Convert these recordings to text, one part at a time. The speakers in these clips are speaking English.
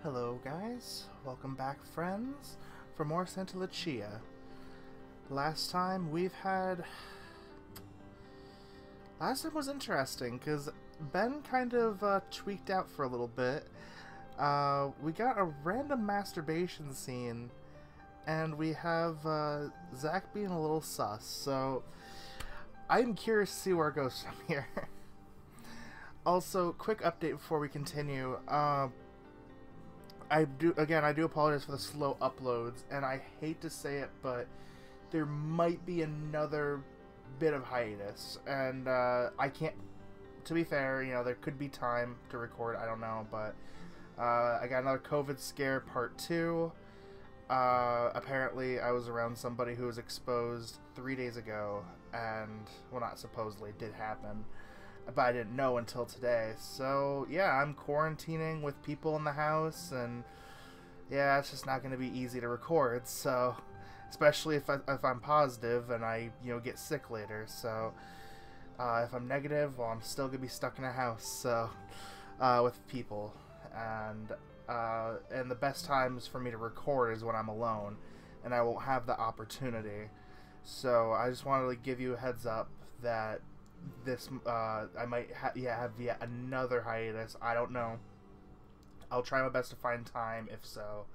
Hello guys, welcome back friends for more Santa Lucia. Last time was interesting because Ben kind of tweaked out for a little bit. We got a random masturbation scene and we have Zach being a little sus, so I'm curious to see where it goes from here. Also, quick update before we continue. I do apologize for the slow uploads, and I hate to say it, but there might be another bit of hiatus, and I can't, to be fair, you know, there could be time to record, I don't know, but I got another COVID scare part 2. Apparently I was around somebody who was exposed 3 days ago, and, well, not supposedly, it did happen, but I didn't know until today. So yeah, I'm quarantining with people in the house, and yeah, it's just not going to be easy to record. So, especially if I'm positive and I get sick later. So if I'm negative, well, I'm still gonna be stuck in a house. So with people, and the best times for me to record is when I'm alone, and I won't have the opportunity. So I just wanted to give you a heads up that this I might have yet another hiatus. I don't know. I'll try my best to find time if so.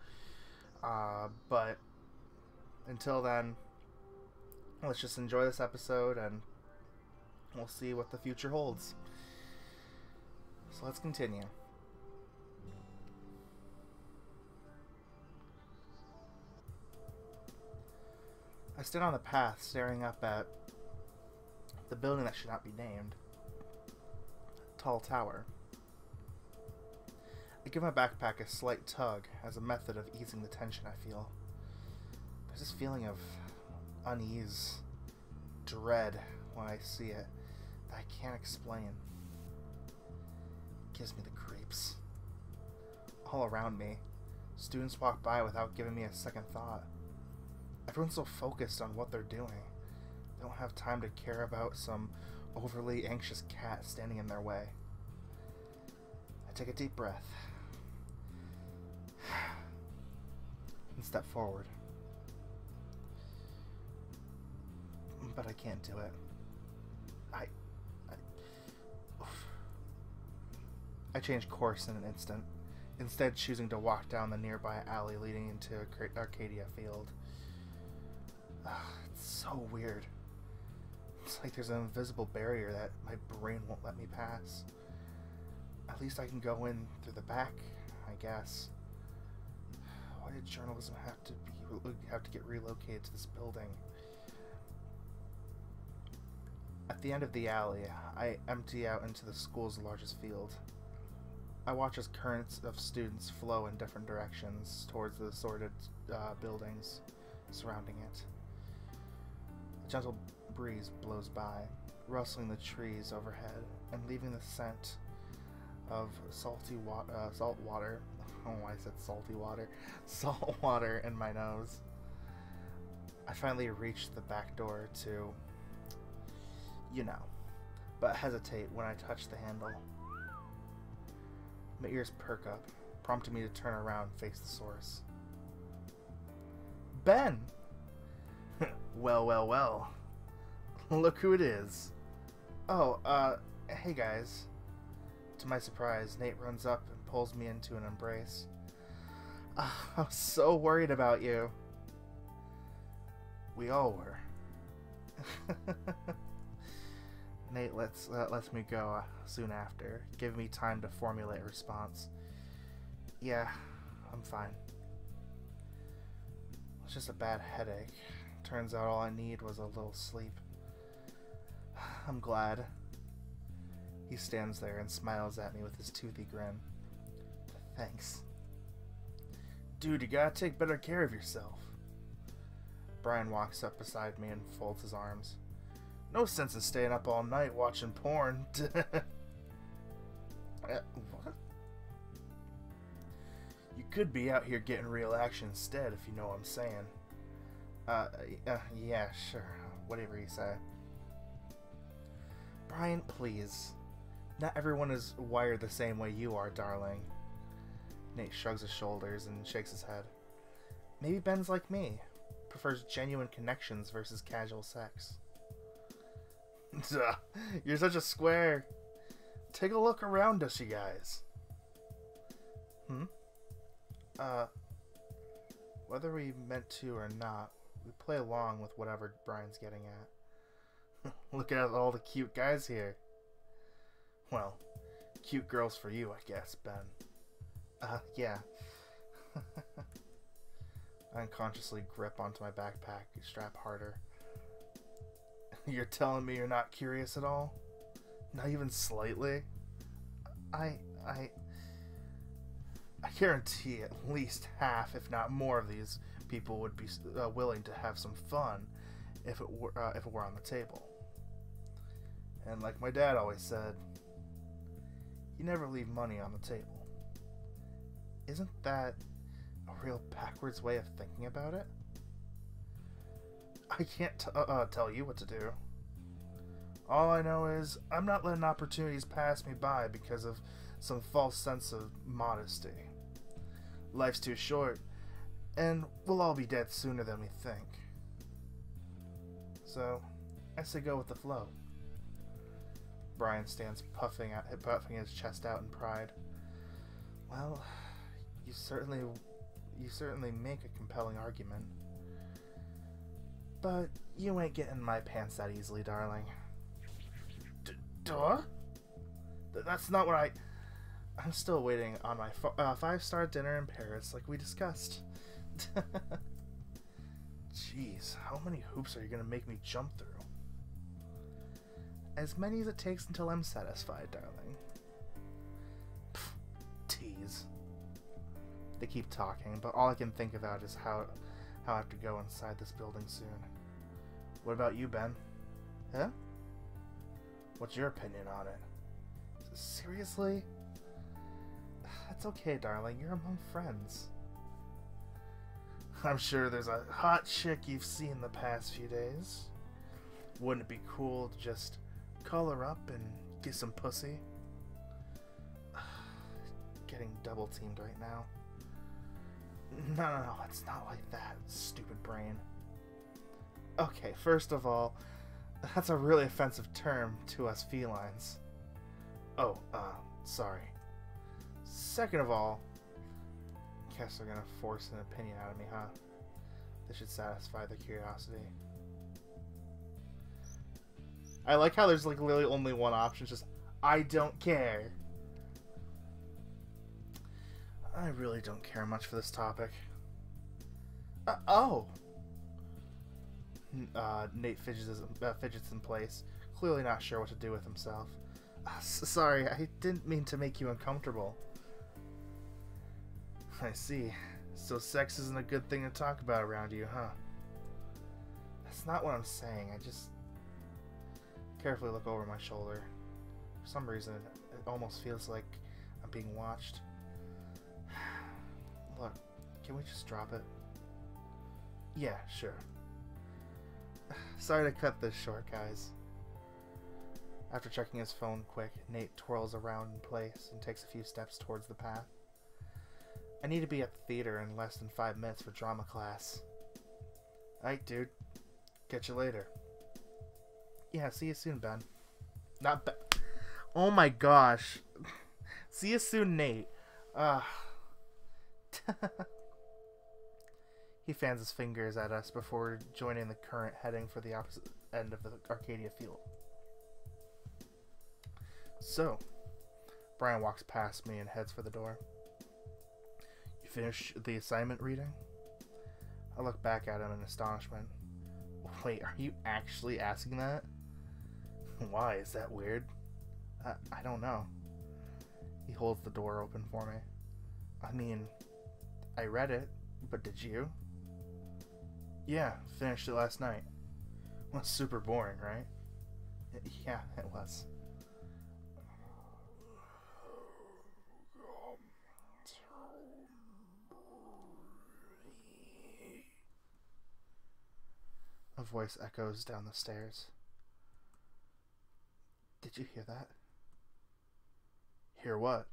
But until then, let's just enjoy this episode and we'll see what the future holds. So let's continue. I stood on the path staring up at the building that should not be named. Tall tower. I give my backpack a slight tug as a method of easing the tension I feel. There's this feeling of unease, dread when I see it that I can't explain. It gives me the creeps. All around me, students walk by without giving me a second thought. Everyone's so focused on what they're doing. They don't have time to care about some overly anxious cat standing in their way. I take a deep breath and step forward. But I can't do it. I change course in an instant, instead choosing to walk down the nearby alley leading into Arcadia Field. It's so weird. It's like there's an invisible barrier that my brain won't let me pass. At least I can go in through the back, I guess. Why did journalism have to get relocated to this building? At the end of the alley, I empty out into the school's largest field. I watch as currents of students flow in different directions towards the assorted buildings surrounding it. A gentle breeze blows by, rustling the trees overhead and leaving the scent of salt water. Oh, I said salty water. Salt water in my nose. I finally reach the back door to, but hesitate when I touch the handle. My ears perk up, prompting me to turn around and face the source. Ben! Well. Look who it is. Oh, hey guys. To my surprise, Nate runs up and pulls me into an embrace. I was so worried about you. We all were. Nate lets me go soon after, giving me time to formulate a response. Yeah, I'm fine. It's just a bad headache. Turns out all I need was a little sleep. I'm glad. He stands there and smiles at me with his toothy grin. Thanks. Dude, you gotta take better care of yourself. Brian walks up beside me and folds his arms. No sense in staying up all night watching porn. What? You could be out here getting real action instead, if you know what I'm saying. Yeah, sure. Whatever you say. Brian, please. Not everyone is wired the same way you are, darling. Nate shrugs his shoulders and shakes his head. Maybe Ben's like me. Prefers genuine connections versus casual sex. Duh, you're such a square. Take a look around us, you guys. Whether we meant to or not, we play along with whatever Brian's getting at. Look at all the cute guys here. Well, cute girls for you, I guess, Ben. Yeah. I unconsciously grip onto my backpack, strap harder. You're telling me you're not curious at all? Not even slightly? I guarantee at least half, if not more, of these people would be willing to have some fun if it were on the table. And like my dad always said, you never leave money on the table. Isn't that a real backwards way of thinking about it? I can't tell you what to do. All I know is I'm not letting opportunities pass me by because of some false sense of modesty. Life's too short, and we'll all be dead sooner than we think. So, I say go with the flow. Brian stands puffing his chest out in pride. Well, you certainly make a compelling argument. But you ain't getting my pants that easily, darling. Duh? That's not what I'm still waiting on my 5-star dinner in Paris, like we discussed. Jeez, how many hoops are you gonna make me jump through? As many as it takes until I'm satisfied, darling. Pfft, tease. They keep talking, but all I can think about is how I have to go inside this building soon. What about you, Ben? Huh? What's your opinion on it? Seriously? It's okay, darling. You're among friends. I'm sure there's a hot chick you've seen the past few days. Wouldn't it be cool to just call her up and get some pussy? Getting double teamed right now. No, it's not like that, stupid brain. Okay, first of all, that's a really offensive term to us felines. Oh, sorry. Second of all, guess they're gonna force an opinion out of me, huh? This should satisfy their curiosity. I like how there's like literally only one option, it's just, I don't care. I really don't care much for this topic. Oh! Nate fidgets in place, clearly not sure what to do with himself. Sorry, I didn't mean to make you uncomfortable. I see. So sex isn't a good thing to talk about around you, huh? That's not what I'm saying. I just carefully look over my shoulder. For some reason, it almost feels like I'm being watched. Look, can we just drop it? Yeah, sure. Sorry to cut this short, guys. After checking his phone quick, Nate twirls around in place and takes a few steps towards the path. I need to be at the theater in less than 5 minutes for drama class. Alright, dude. Catch you later. Yeah, see you soon, Ben. Not Ben. Oh my gosh. See you soon, Nate. He fans his fingers at us before joining the current heading for the opposite end of the Arcadia field. So, Brian walks past me and heads for the door. You finished the assignment reading? I look back at him in astonishment. Wait, are you actually asking that? Why? Is that weird? I don't know. He holds the door open for me. I mean, I read it, but did you? Yeah, finished it last night. Well, super boring, right? Yeah, it was. A voice echoes down the stairs. Did you hear that? Hear what?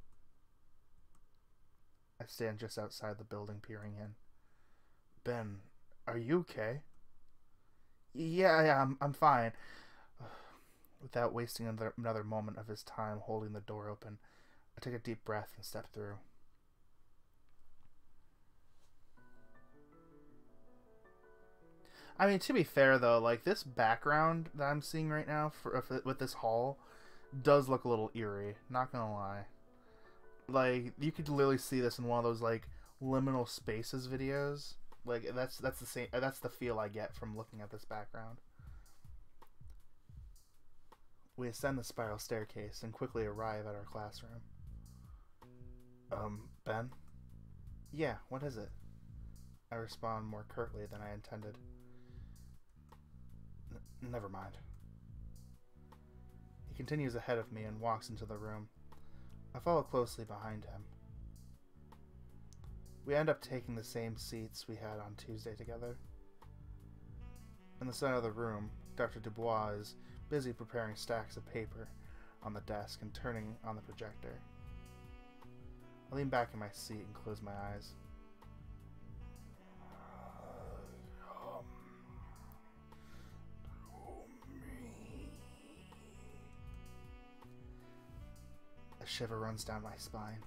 I stand just outside the building, peering in. Ben, are you okay? Yeah, I'm fine. Without wasting another moment of his time holding the door open, I take a deep breath and step through. I mean, to be fair, though, like, this background that I'm seeing right now with this hall does look a little eerie. Not gonna lie. Like, you could literally see this in one of those, like, liminal spaces videos. Like, that's the same. That's the feel I get from looking at this background. We ascend the spiral staircase and quickly arrive at our classroom. Ben? Yeah, what is it? I respond more curtly than I intended. Never mind. He continues ahead of me and walks into the room. I follow closely behind him. We end up taking the same seats we had on Tuesday together. In the center of the room, Dr. Dubois is busy preparing stacks of paper on the desk and turning on the projector. I lean back in my seat and close my eyes. A shiver runs down my spine.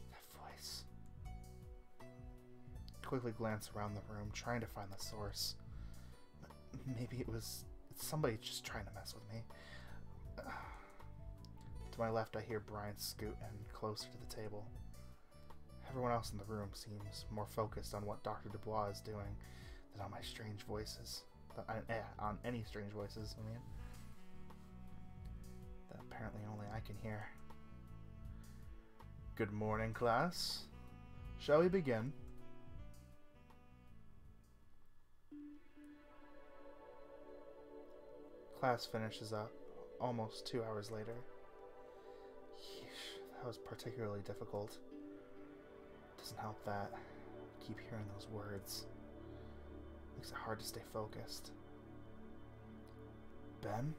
That voice. I quickly glance around the room, trying to find the source. Maybe it's somebody just trying to mess with me. To my left, I hear Brian scoot in closer to the table. Everyone else in the room seems more focused on what Dr. Dubois is doing than on my strange voices. On any strange voices, I mean. That apparently only I can hear. Good morning, class. Shall we begin? Class finishes up almost 2 hours later. Yeesh, that was particularly difficult. Doesn't help that I keep hearing those words. Makes it hard to stay focused. Ben?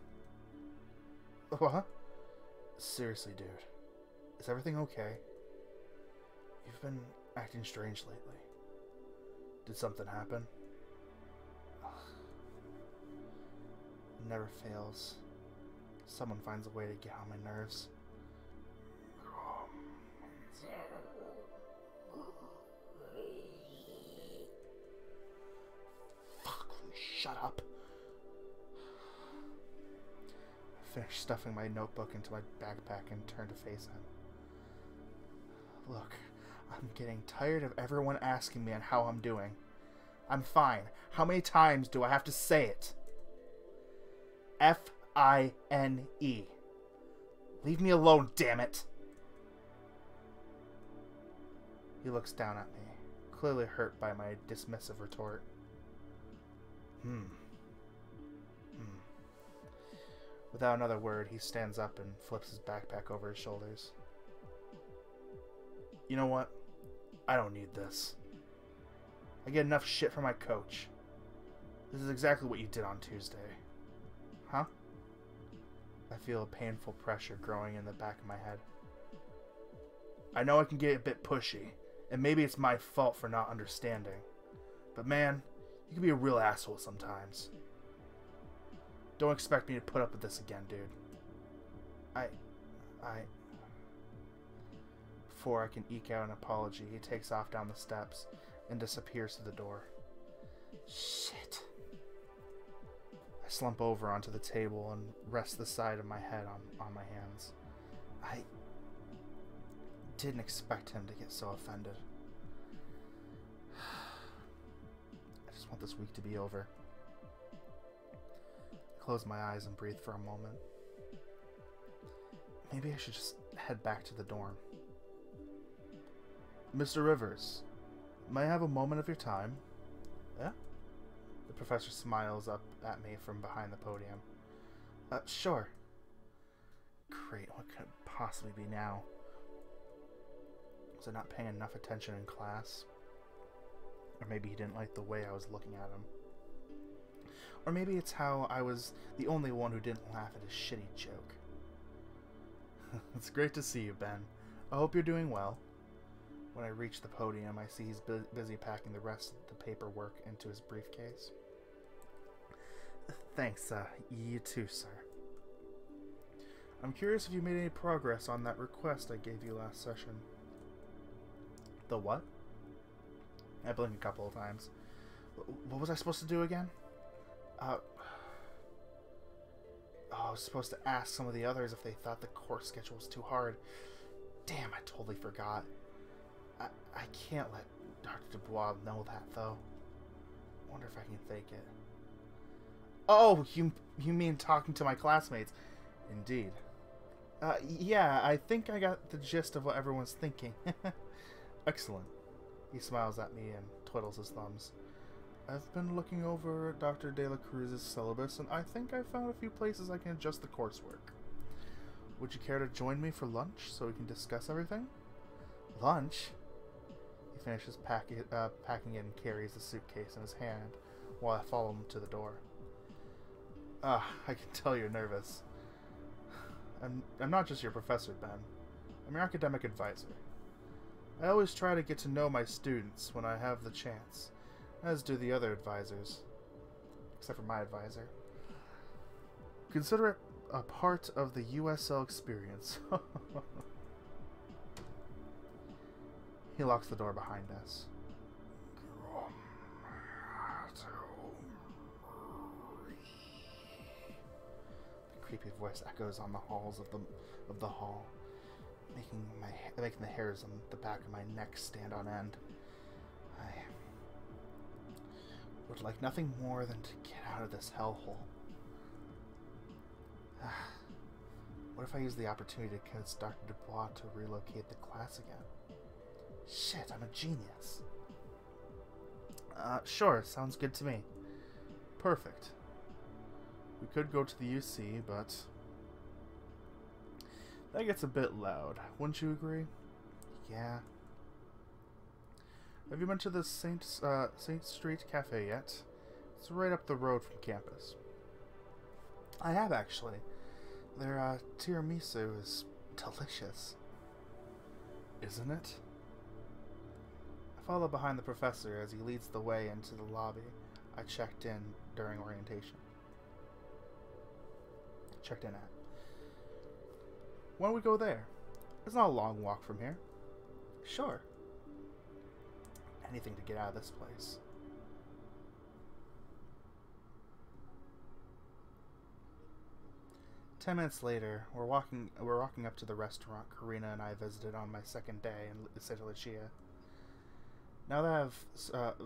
What? Seriously, dude. Is everything okay? You've been acting strange lately. Did something happen? Ugh. It never fails. Someone finds a way to get on my nerves. Fuck, shut up. I finish stuffing my notebook into my backpack and turn to face him. Look, I'm getting tired of everyone asking me on how I'm doing. I'm fine. How many times do I have to say it? F-I-N-E. Leave me alone, damn it. He looks down at me, clearly hurt by my dismissive retort. Without another word, he stands up and flips his backpack over his shoulders. You know what? I don't need this. I get enough shit from my coach. This is exactly what you did on Tuesday. Huh? I feel a painful pressure growing in the back of my head. I know I can get a bit pushy, and maybe it's my fault for not understanding. But man, you can be a real asshole sometimes. Don't expect me to put up with this again, dude. Before I can eke out an apology, he takes off down the steps and disappears to the door. Shit. I slump over onto the table and rest the side of my head on my hands. I didn't expect him to get so offended. I just want this week to be over. I close my eyes and breathe for a moment. Maybe I should just head back to the dorm. Mr. Rivers, may I have a moment of your time? Yeah? The professor smiles up at me from behind the podium. Sure. Great, what could it possibly be now? Was I not paying enough attention in class? Or maybe he didn't like the way I was looking at him. Or maybe it's how I was the only one who didn't laugh at his shitty joke. It's great to see you, Ben. I hope you're doing well. When I reach the podium, I see he's busy packing the rest of the paperwork into his briefcase. Thanks, you too, sir. I'm curious if you made any progress on that request I gave you last session. The what? I blinked a couple of times. What was I supposed to do again? I was supposed to ask some of the others if they thought the course schedule was too hard. Damn, I totally forgot. I can't let Dr. Dubois know that, though. Wonder if I can fake it. Oh, you mean talking to my classmates? Indeed. Yeah, I think I got the gist of what everyone's thinking. Excellent. He smiles at me and twiddles his thumbs. I've been looking over Dr. De La Cruz's syllabus, and I think I found a few places I can adjust the coursework. Would you care to join me for lunch so we can discuss everything? Lunch? He finishes packing it and carries the suitcase in his hand while I follow him to the door. I can tell you're nervous. I'm not just your professor, Ben. I'm your academic advisor. I always try to get to know my students when I have the chance, as do the other advisors. Except for my advisor. Consider it a part of the USL experience. He locks the door behind us. The creepy voice echoes on the halls of the hall, making the hairs on the back of my neck stand on end. I would like nothing more than to get out of this hellhole. What if I use the opportunity to convince Dr. Dubois to relocate the class again? Shit, I'm a genius. Sure, sounds good to me. Perfect. We could go to the UC, but that gets a bit loud. Wouldn't you agree? Yeah. Have you been to the Saint Street Cafe yet? It's right up the road from campus. I have, actually. Their tiramisu is delicious. Isn't it? I follow behind the professor as he leads the way into the lobby I checked in during orientation. Checked in at. Why don't we go there? It's not a long walk from here. Sure. Anything to get out of this place. Ten minutes later, we're walking up to the restaurant Karina and I visited on my second day in Santa Lucia. Now that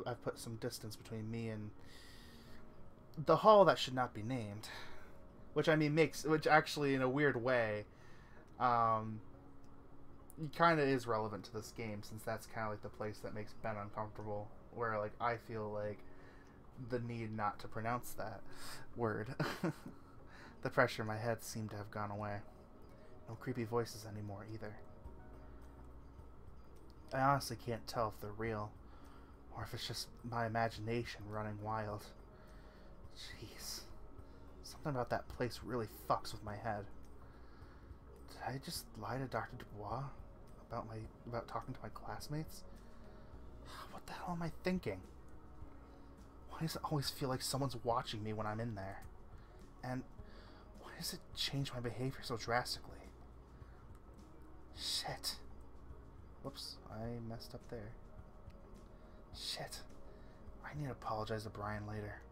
I've put some distance between me and the hall that should not be named, which which actually in a weird way, kind of is relevant to this game, since that's kind of like the place that makes Ben uncomfortable, where like I feel like the need not to pronounce that word. The pressure in my head seemed to have gone away. No creepy voices anymore either. I honestly can't tell if they're real, or if it's just my imagination running wild. Jeez. Something about that place really fucks with my head. Did I just lie to Dr. Dubois about talking to my classmates? What the hell am I thinking? Why does it always feel like someone's watching me when I'm in there? And why does it change my behavior so drastically? Shit. Whoops, I messed up there. Shit. I need to apologize to Brian later.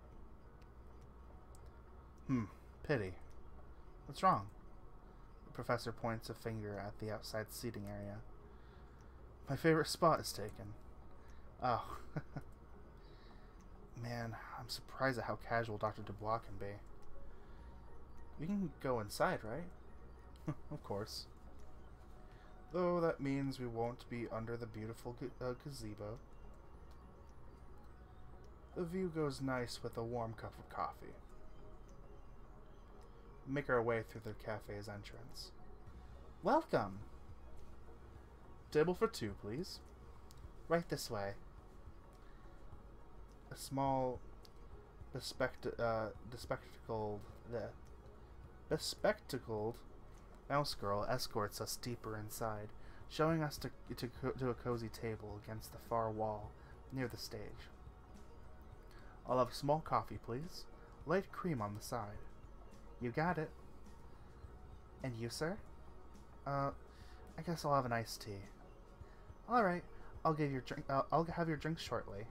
Pity. What's wrong? The professor points a finger at the outside seating area. My favorite spot is taken. Oh. Man, I'm surprised at how casual Dr. Dubois can be. We can go inside, right? Of course. Though that means we won't be under the beautiful gazebo. The view goes nice with a warm cup of coffee. We make our way through the cafe's entrance. Welcome! Table for two, please. Right this way. A small, bespectacled mouse girl escorts us deeper inside. showing us to a cozy table against the far wall near the stage. I'll have a small coffee, please. Light cream on the side. You got it. And you, sir? I guess I'll have an iced tea. All right, I'll have your drink shortly.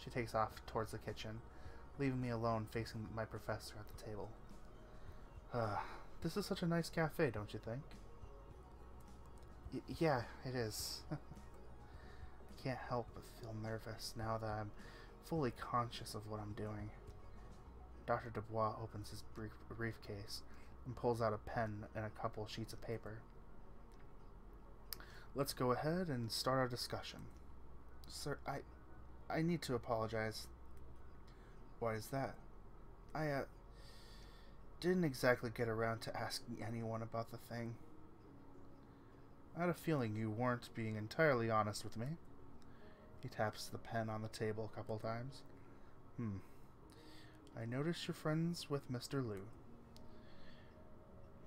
She takes off towards the kitchen, leaving me alone facing my professor at the table. This is such a nice cafe, don't you think? Yeah, it is. I can't help but feel nervous now that I'm fully conscious of what I'm doing. Dr. Dubois opens his briefcase and pulls out a pen and a couple sheets of paper. Let's go ahead and start our discussion. Sir, I need to apologize. Why is that? I didn't exactly get around to asking anyone about the thing. I had a feeling you weren't being entirely honest with me. He taps the pen on the table a couple times. I noticed you're friends with Mr. Liu.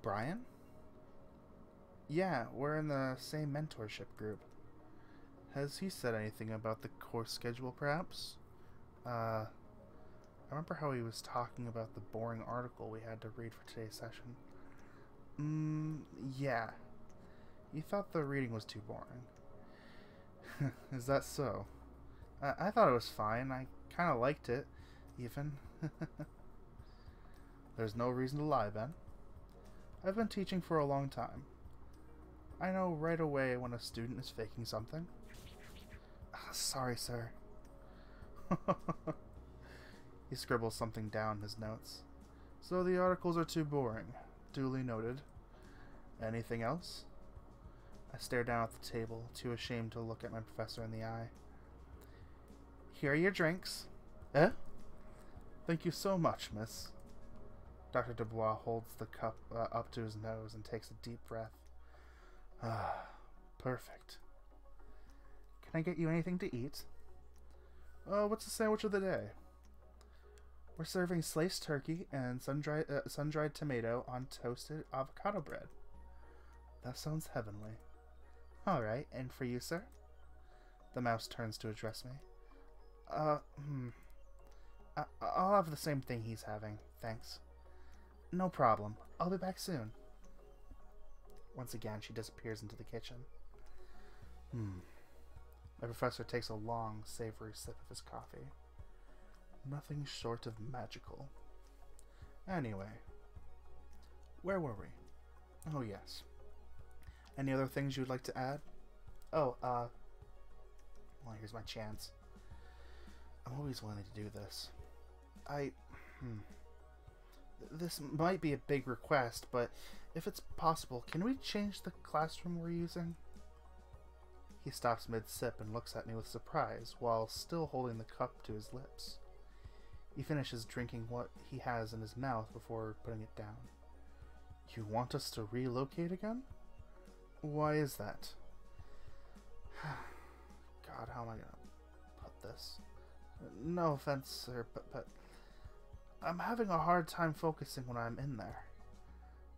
Brian? Yeah, we're in the same mentorship group. Has he said anything about the course schedule, perhaps? I remember how he was talking about the boring article we had to read for today's session. Yeah. He thought the reading was too boring. Is that so? I thought it was fine. I kind of liked it, even. There's no reason to lie, Ben. I've been teaching for a long time. I know right away when a student is faking something. Sorry, sir. He scribbles something down in his notes. So the articles are too boring. Duly noted. Anything else? I stare down at the table, too ashamed to look at my professor in the eye. Here are your drinks. Eh? Thank you so much, miss. Dr. Dubois holds the cup up to his nose and takes a deep breath. Perfect. Can I get you anything to eat? What's the sandwich of the day? We're serving sliced turkey and sun-dried tomato on toasted avocado bread. That sounds heavenly. All right, and for you, sir? The mouse turns to address me. I'll have the same thing he's having, thanks. No problem. I'll be back soon. Once again, she disappears into the kitchen. My professor takes a long, savory sip of his coffee. Nothing short of magical. Anyway, where were we? Oh, yes. Any other things you would like to add? Oh, well, here's my chance. I'm always willing to do this. This might be a big request, but if it's possible, can we change the classroom we're using? He stops mid-sip and looks at me with surprise, while still holding the cup to his lips. He finishes drinking what he has in his mouth before putting it down. You want us to relocate again? Why is that? God, how am I gonna put this? No offense, sir, but I'm having a hard time focusing when I'm in there.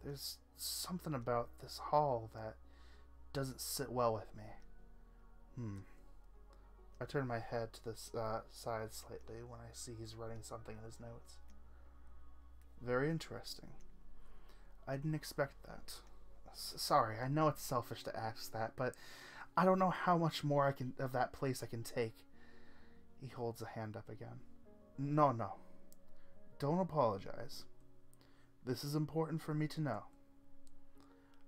There's something about this hall that doesn't sit well with me. I turn my head to the side slightly when I see he's writing something in his notes. Very interesting. I didn't expect that. Sorry, I know it's selfish to ask that, but I don't know how much more of that place I can take. He holds a hand up again. No. Don't apologize. This is important for me to know.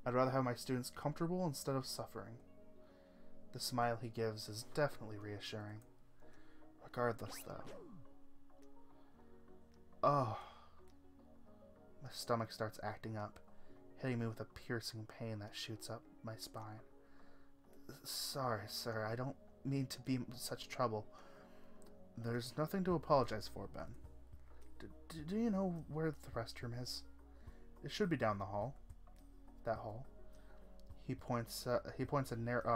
I'd rather have my students comfortable instead of suffering. The smile he gives is definitely reassuring. Regardless, though. Oh. My stomach starts acting up, hitting me with a piercing pain that shoots up my spine. Sorry, sir. I don't mean to be in such trouble. There's nothing to apologize for, Ben. Do you know where the restroom is? It should be down the hall. That hall. He points a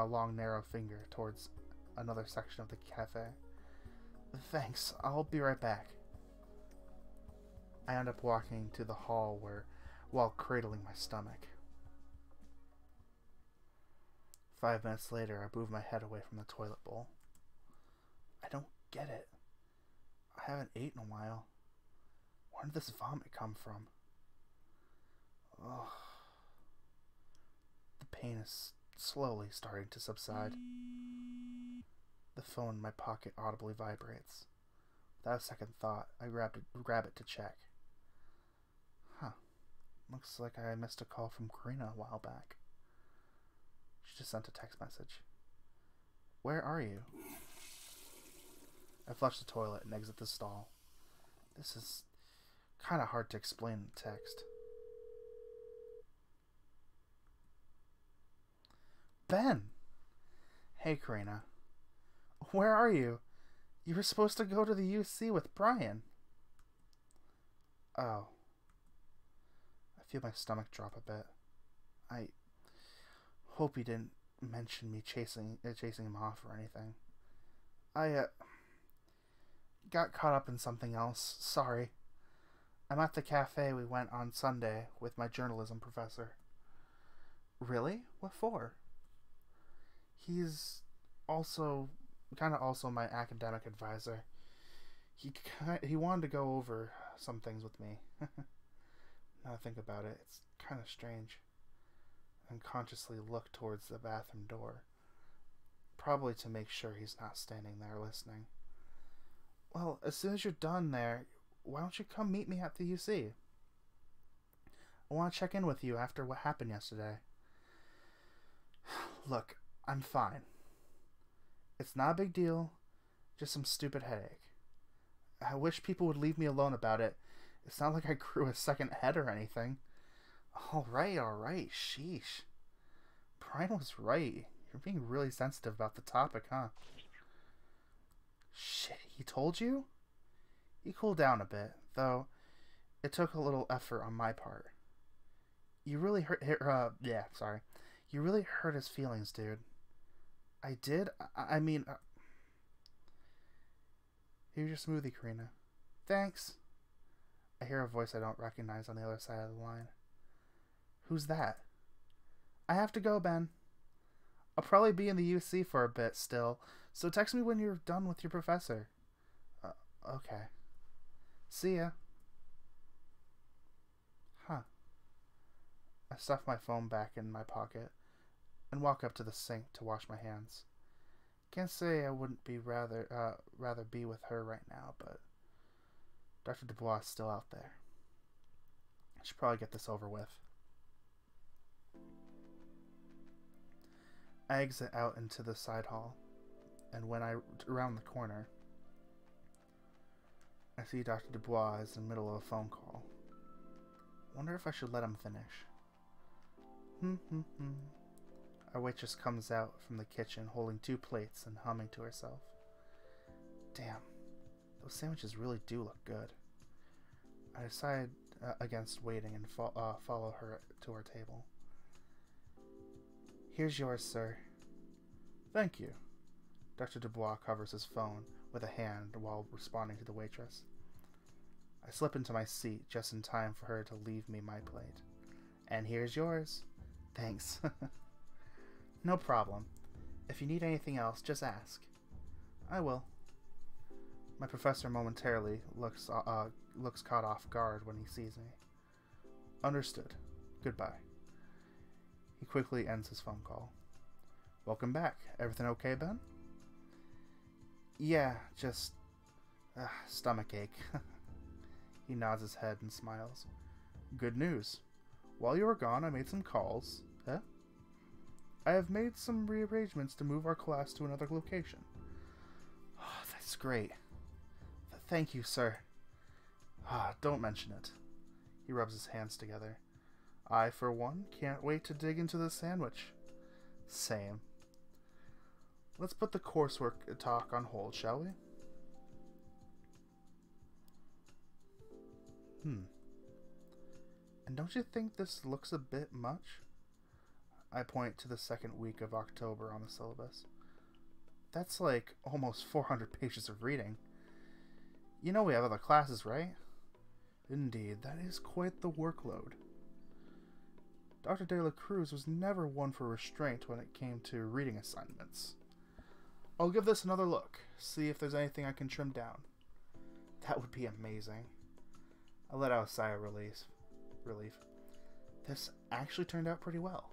long, narrow finger towards another section of the cafe. Thanks. I'll be right back. I end up walking to the hall while cradling my stomach. 5 minutes later, I move my head away from the toilet bowl. I don't get it. I haven't eaten in a while. Where did this vomit come from? Ugh. The pain is slowly starting to subside. The phone in my pocket audibly vibrates. Without a second thought, I grab it to check. Huh. Looks like I missed a call from Karina a while back. She just sent a text message. Where are you? I flush the toilet and exit the stall. This is kind of hard to explain in text. Ben! Hey, Karina. Where are you? You were supposed to go to the UC with Brian. Oh. I feel my stomach drop a bit. I hope he didn't mention me chasing him off or anything. I got caught up in something else. Sorry. I'm at the cafe we went on Sunday with my journalism professor. Really? What for? He's also my academic advisor. He wanted to go over some things with me. Now I think about it, it's kind of strange. I unconsciously look towards the bathroom door, probably to make sure he's not standing there listening. Well, as soon as you're done there, why don't you come meet me at the UC? I want to check in with you after what happened yesterday. Look, I'm fine. It's not a big deal, just some stupid headache. I wish people would leave me alone about it. It's not like I grew a second head or anything. Alright, sheesh. Brian was right. You're being really sensitive about the topic, huh? Shit, he told you? He cooled down a bit, though it took a little effort on my part. You really You really hurt his feelings, dude. I did? I mean... Here's your smoothie, Karina. Thanks. I hear a voice I don't recognize on the other side of the line. Who's that? I have to go, Ben. I'll probably be in the UC for a bit still, so text me when you're done with your professor. Okay. See ya. Huh. I stuff my phone back in my pocket and walk up to the sink to wash my hands. Can't say I wouldn't be rather be with her right now, but Dr. Dubois is still out there. I should probably get this over with. I exit out into the side hall, and when I around the corner, I see Dr. Dubois is in the middle of a phone call. Wonder if I should let him finish. Our waitress comes out from the kitchen holding 2 plates and humming to herself. Damn, those sandwiches really do look good. I decide against waiting and follow her to her table. Here's yours, sir. Thank you. Dr. Dubois covers his phone with a hand while responding to the waitress. I slip into my seat just in time for her to leave me my plate. And here's yours. Thanks. No problem. If you need anything else, just ask. I will. My professor momentarily looks caught off guard when he sees me. Understood. Goodbye. He quickly ends his phone call. Welcome back. Everything okay, Ben? Yeah, just... stomach ache. He nods his head and smiles. Good news. While you were gone, I made some calls. Huh? I have made some rearrangements to move our class to another location. Oh, that's great. Thank you, sir. Don't mention it. He rubs his hands together. I, for one, can't wait to dig into the sandwich. Same. Let's put the coursework talk on hold, shall we? And don't you think this looks a bit much? I point to the second week of October on the syllabus. That's like almost 400 pages of reading. You know we have other classes, right? Indeed, that is quite the workload. Dr. De La Cruz was never one for restraint when it came to reading assignments. I'll give this another look, see if there's anything I can trim down. That would be amazing. I let out a sigh of relief. This actually turned out pretty well.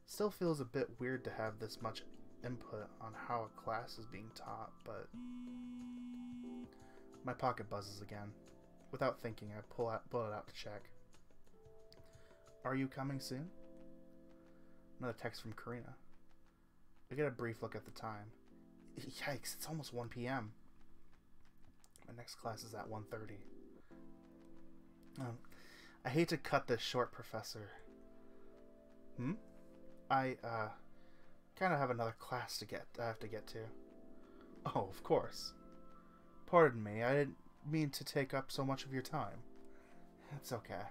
Still feels a bit weird to have this much input on how a class is being taught, but... My pocket buzzes again. Without thinking, I pull it out to check. Are you coming soon? Another text from Karina. I get a brief look at the time. Yikes, it's almost 1 p.m. My next class is at 1:30. I hate to cut this short, Professor. I kind of have another class I have to get to. Oh, of course. Pardon me, I didn't mean to take up so much of your time. It's okay.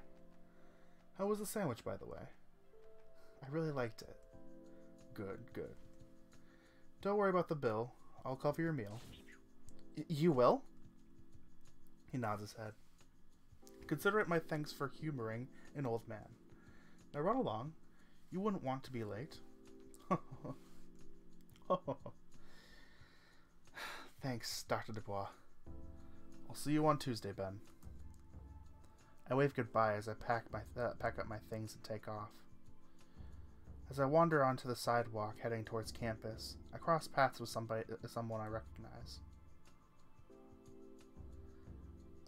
How was the sandwich, by the way? I really liked it. Good. Don't worry about the bill. I'll cover your meal. You will? He nods his head. Consider it my thanks for humoring an old man. Now run along. You wouldn't want to be late. Thanks, Dr. Dubois. I'll see you on Tuesday, Ben. I wave goodbye as I pack up my things and take off. As I wander onto the sidewalk heading towards campus, I cross paths with someone I recognize.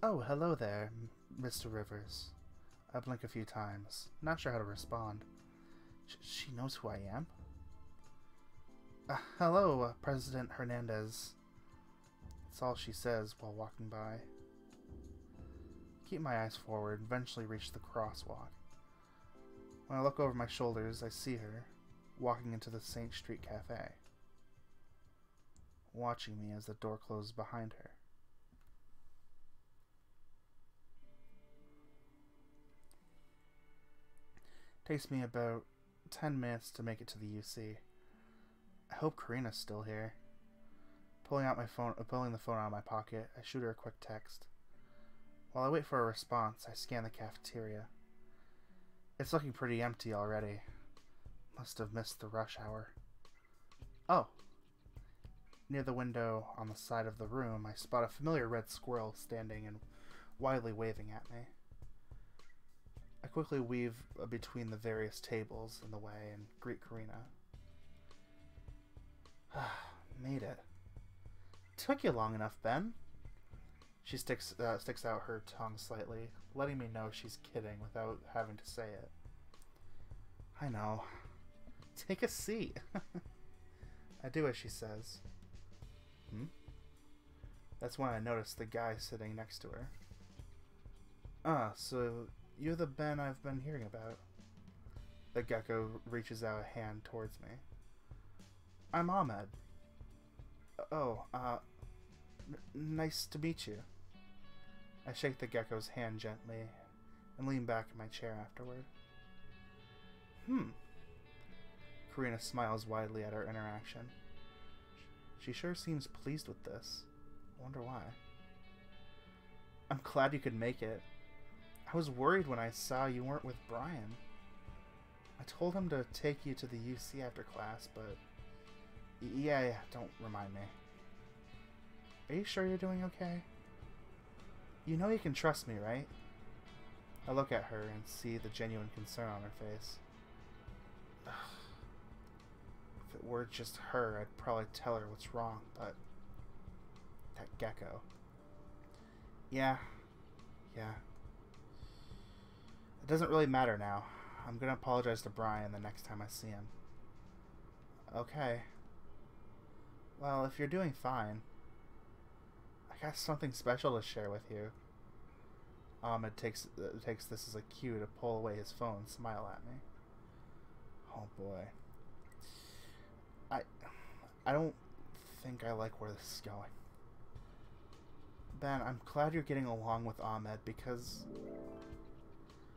Oh, hello there, Mr. Rivers. I blink a few times, not sure how to respond. She knows who I am? Hello, President Hernandez. That's all she says while walking by. Keep my eyes forward, eventually reach the crosswalk. When I look over my shoulders, I see her, walking into the St. Street Cafe, watching me as the door closes behind her. Takes me about 10 minutes to make it to the UC. I hope Karina's still here. Pulling the phone out of my pocket, I shoot her a quick text. While I wait for a response, I scan the cafeteria. It's looking pretty empty already. Must have missed the rush hour. Oh! Near the window on the side of the room, I spot a familiar red squirrel standing and wildly waving at me. I quickly weave between the various tables in the way and greet Karina. Made it. Took you long enough, Ben. She sticks out her tongue slightly, letting me know she's kidding without having to say it. I know. Take a seat. I do as she says. That's when I notice the guy sitting next to her. So you're the Ben I've been hearing about. The gecko reaches out a hand towards me. I'm Ahmed. Oh, nice to meet you. I shake the gecko's hand gently and lean back in my chair afterward. Karina smiles widely at our interaction. She sure seems pleased with this. I wonder why. I'm glad you could make it. I was worried when I saw you weren't with Brian. I told him to take you to the UC after class, but... Yeah, don't remind me. Are you sure you're doing okay? You know you can trust me, right? I look at her and see the genuine concern on her face. Ugh. If it were just her, I'd probably tell her what's wrong, but... That gecko. Yeah. It doesn't really matter now. I'm gonna apologize to Brian the next time I see him. Okay. Well, if you're doing fine, I got something special to share with you. Ahmed takes this as a cue to pull away his phone and smile at me. Oh boy. I don't think I like where this is going. Ben, I'm glad you're getting along with Ahmed because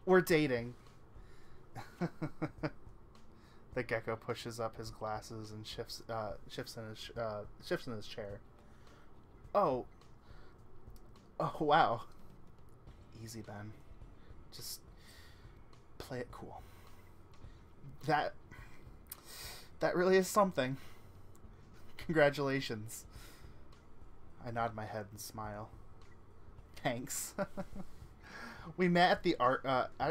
we're dating. The gecko pushes up his glasses and shifts in his chair. Oh wow. Easy, Ben. Just play it cool. That really is something. Congratulations. I nod my head and smile. Thanks. We met at the art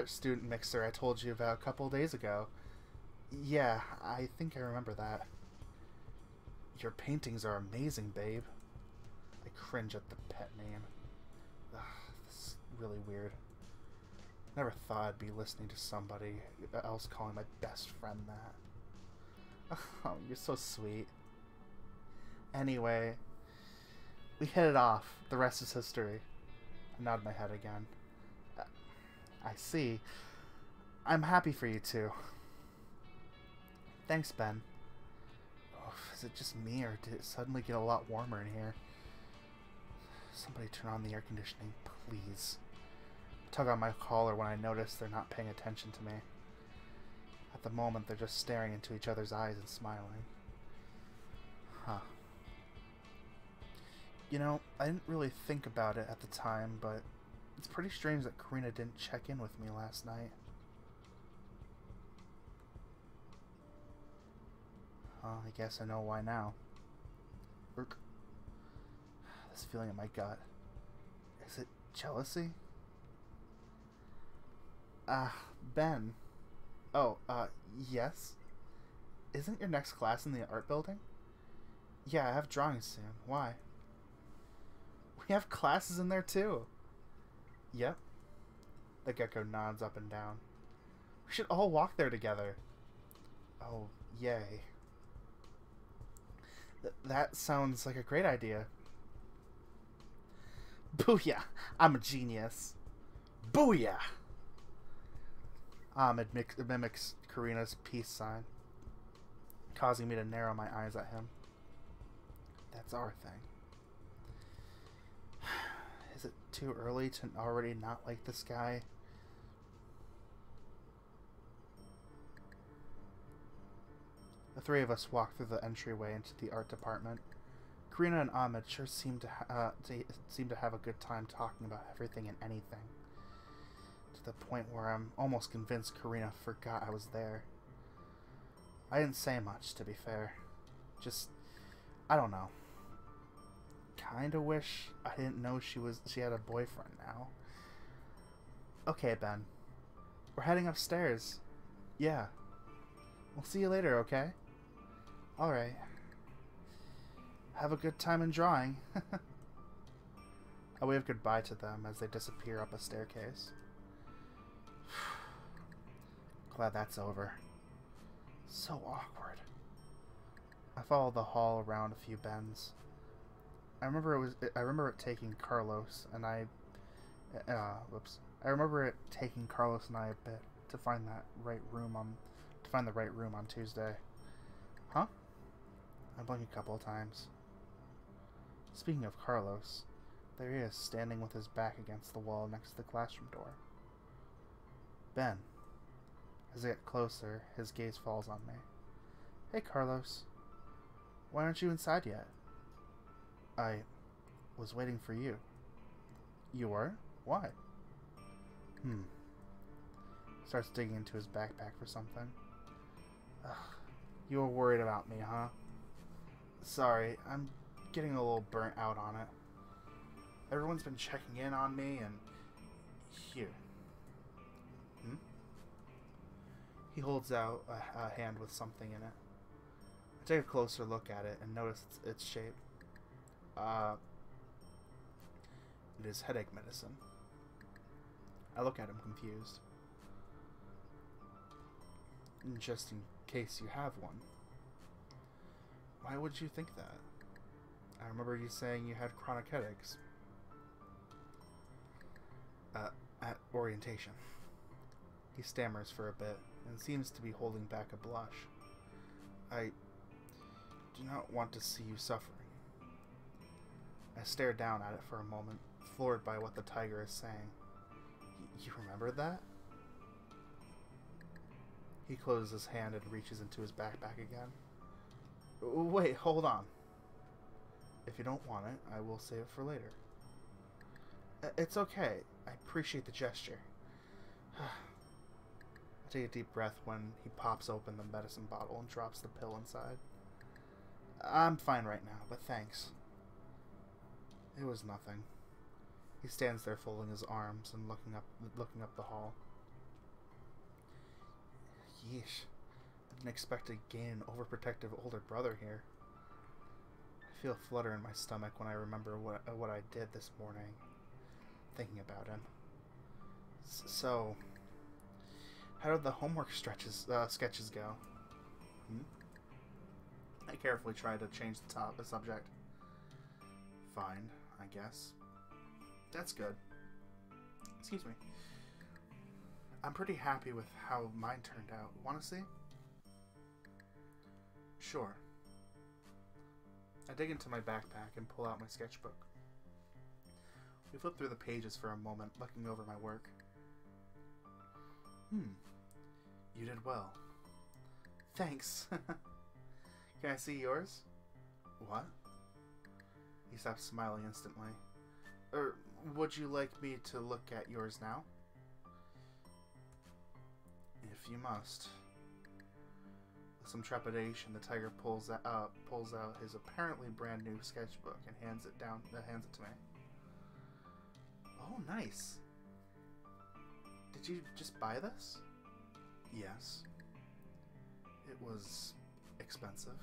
student mixer I told you about a couple days ago. Yeah, I think I remember that. Your paintings are amazing, babe. I cringe at the pet name. Ugh, this is really weird. Never thought I'd be listening to somebody else calling my best friend that. Oh, you're so sweet. Anyway, we hit it off. The rest is history. I nod my head again. I see. I'm happy for you two. Thanks, Ben. Oh, is it just me, or did it suddenly get a lot warmer in here? Somebody turn on the air conditioning, please. I tug on my collar when I notice they're not paying attention to me. At the moment, they're just staring into each other's eyes and smiling. Huh. You know, I didn't really think about it at the time, but it's pretty strange that Karina didn't check in with me last night. I guess I know why now. This feeling in my gut. Is it jealousy? Ben. Oh, yes? Isn't your next class in the art building? Yeah, I have drawings soon. Why? We have classes in there too. Yep. The gecko nods up and down. We should all walk there together. Oh, yay. That sounds like a great idea. Booyah! I'm a genius. Booyah! Ahmed mimics Karina's peace sign, causing me to narrow my eyes at him. That's our thing. Is it too early to already not like this guy? The three of us walk through the entryway into the art department. Karina and Ahmed sure seem to have a good time talking about everything and anything. To the point where I'm almost convinced Karina forgot I was there. I didn't say much, to be fair. Just, I don't know. Kinda wish I didn't know she had a boyfriend now. Okay, Ben. We're heading upstairs. Yeah. We'll see you later, okay? Alright. Have a good time in drawing. I wave goodbye to them as they disappear up a staircase. Glad that's over. So awkward. I followed the hall around a few bends. I remember it taking Carlos and I remember it taking Carlos and I a bit to find the right room on Tuesday. Huh? I blinked a couple of times. Speaking of Carlos, there he is, standing with his back against the wall next to the classroom door. Ben. As I get closer, his gaze falls on me. Hey, Carlos. Why aren't you inside yet? I was waiting for you. You were? Why? Starts digging into his backpack for something. Ugh. You were worried about me, huh? Sorry, I'm getting a little burnt out on it. Everyone's been checking in on me, and here. He holds out a hand with something in it. I take a closer look at it and notice its shape. It is headache medicine. I look at him confused. Just in case you have one. Why would you think that? I remember you saying you had chronic headaches. At orientation. He stammers for a bit and seems to be holding back a blush. I do not want to see you suffering. I stare down at it for a moment, floored by what the tiger is saying. You remember that? He closes his hand and reaches into his backpack again. Wait, hold on. If you don't want it, I will save it for later. It's okay. I appreciate the gesture. I take a deep breath when he pops open the medicine bottle and drops the pill inside. I'm fine right now, but thanks. It was nothing. He stands there folding his arms and looking up the hall. Yeesh. I didn't expect to gain an overprotective older brother here. I feel a flutter in my stomach when I remember what I did this morning, thinking about him. So, how did the homework sketches go? I carefully tried to change the subject. Fine, I guess. That's good. Excuse me. I'm pretty happy with how mine turned out. Want to see? Sure. I dig into my backpack and pull out my sketchbook. We flip through the pages for a moment, looking over my work. You did well. Thanks. Can I see yours? What? He stops smiling instantly. Would you like me to look at yours now? If you must. With some trepidation, the tiger pulls out his apparently brand new sketchbook and hands it to me. Oh, nice. Did you just buy this? Yes. It was expensive.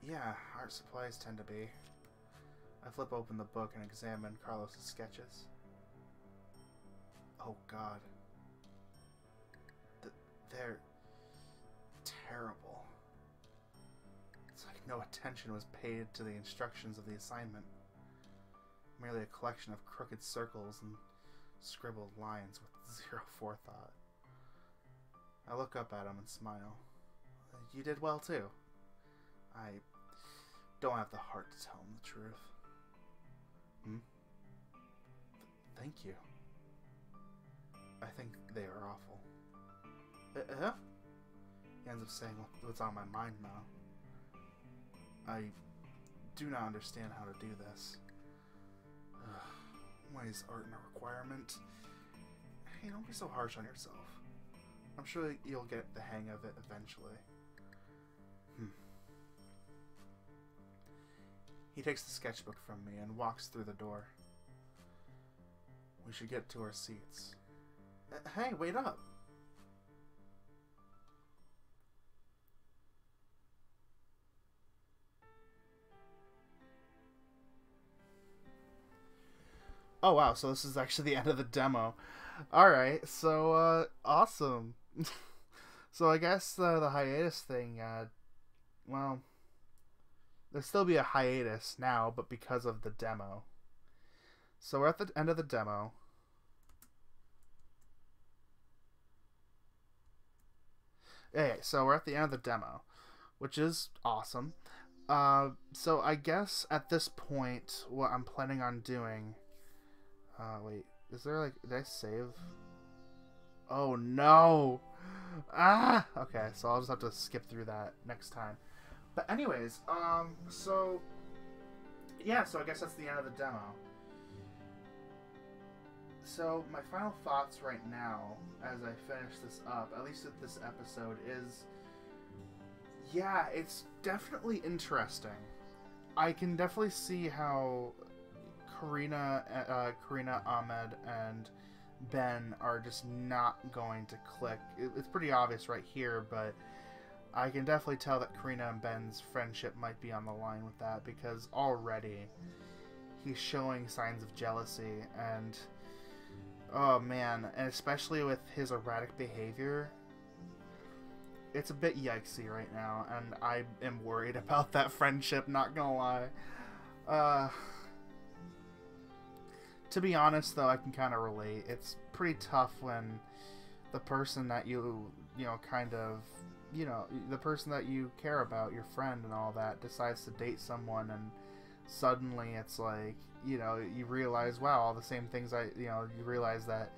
Yeah, art supplies tend to be. I flip open the book and examine Carlos's sketches. Oh God. They're terrible. It's like no attention was paid to the instructions of the assignment. Merely a collection of crooked circles and scribbled lines with zero forethought. I look up at him and smile. You did well too. I don't have the heart to tell him the truth. Thank you. I think they are awful. He ends up saying what's on my mind now. I do not understand how to do this. Why is art a requirement? Hey, don't be so harsh on yourself. I'm sure you'll get the hang of it eventually. He takes the sketchbook from me and walks through the door. We should get to our seats. Hey, wait up! Oh wow, so this is actually the end of the demo. Alright, so, awesome. So I guess the hiatus thing, well, there'll still be a hiatus now, but because of the demo. So we're at the end of the demo. Yeah, so we're at the end of the demo, which is awesome. So I guess at this point, what I'm planning on doing... wait, is there like... Did I save? Oh no! Ah! Okay, so I'll just have to skip through that next time. But anyways, so... Yeah, so I guess that's the end of the demo. So, my final thoughts right now, as I finish this up, at least at this episode, is... Yeah, it's definitely interesting. I can definitely see how Karina, Ahmed, and Ben are just not going to click. It's pretty obvious right here, but I can definitely tell that Karina and Ben's friendship might be on the line with that, because already he's showing signs of jealousy, and oh man, and especially with his erratic behavior, it's a bit yikesy right now, and I am worried about that friendship, not gonna lie. To be honest, though, I can kind of relate. It's pretty tough when the person that you kind of, the person that you care about, your friend and all that, decides to date someone, and suddenly it's like, you realize, wow, all the same things you realize that,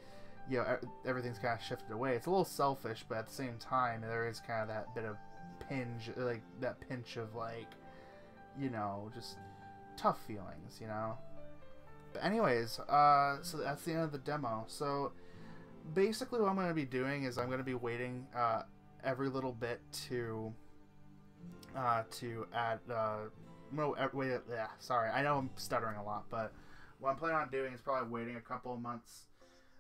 everything's kind of shifted away. It's a little selfish, but at the same time, there is kind of that bit of pinch of, like, just tough feelings, But anyways, so that's the end of the demo. So, basically what I'm going to be doing is I'm going to be waiting every little bit to add. No, wait, yeah, sorry, I know I'm stuttering a lot, but what I'm planning on doing is probably waiting a couple of months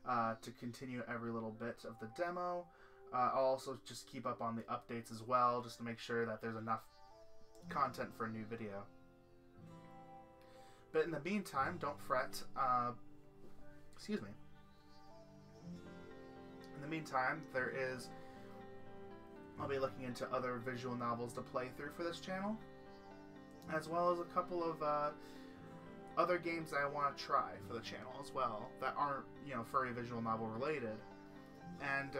to continue every little bit of the demo. I'll also just keep up on the updates as well, just to make sure that there's enough content for a new video. But in the meantime, don't fret. Excuse me. In the meantime, I'll be looking into other visual novels to play through for this channel, as well as a couple of other games that I want to try for the channel as well that aren't, you know, furry visual novel related. And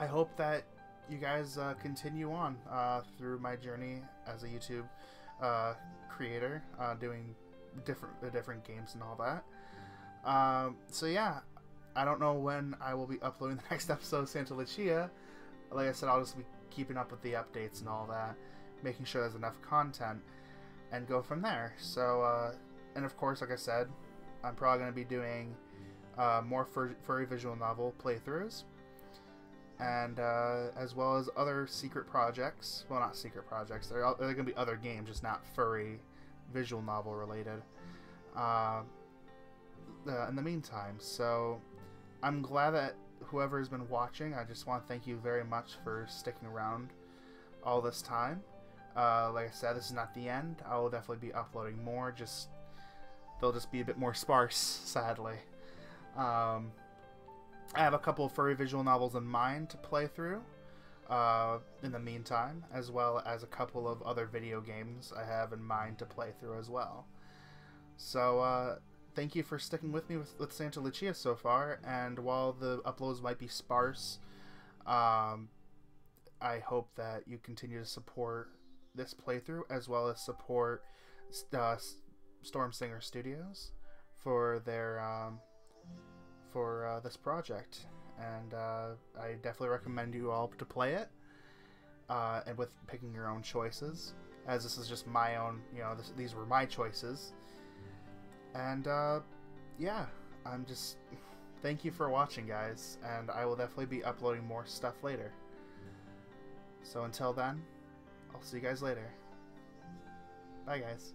I hope that you guys continue on through my journey as a YouTube creator, doing different games and all that. So yeah, I don't know when I will be uploading the next episode of Santa Lucia. Like I said, I'll just be keeping up with the updates and all that, making sure there's enough content, and go from there. So, and of course, like I said, I'm probably going to be doing more furry visual novel playthroughs, and as well as other secret projects. Well, not secret projects. They're going to be other games, just not furry visual novel related. In the meantime, so I'm glad that whoever has been watching, I just want to thank you very much for sticking around all this time. Like I said, this is not the end. I will definitely be uploading more, they'll just be a bit more sparse, sadly. I have a couple of furry visual novels in mind to play through in the meantime, as well as a couple of other video games I have in mind to play through as well. So, thank you for sticking with me with Santa Lucia so far, and while the uploads might be sparse, I hope that you continue to support this playthrough, as well as support Storm Singer Studios for their this project. And I definitely recommend you all to play it, and with picking your own choices, as this is just my own, you know, these were my choices. And yeah, thank you for watching, guys, and I will definitely be uploading more stuff later. So until then, I'll see you guys later. Bye, guys.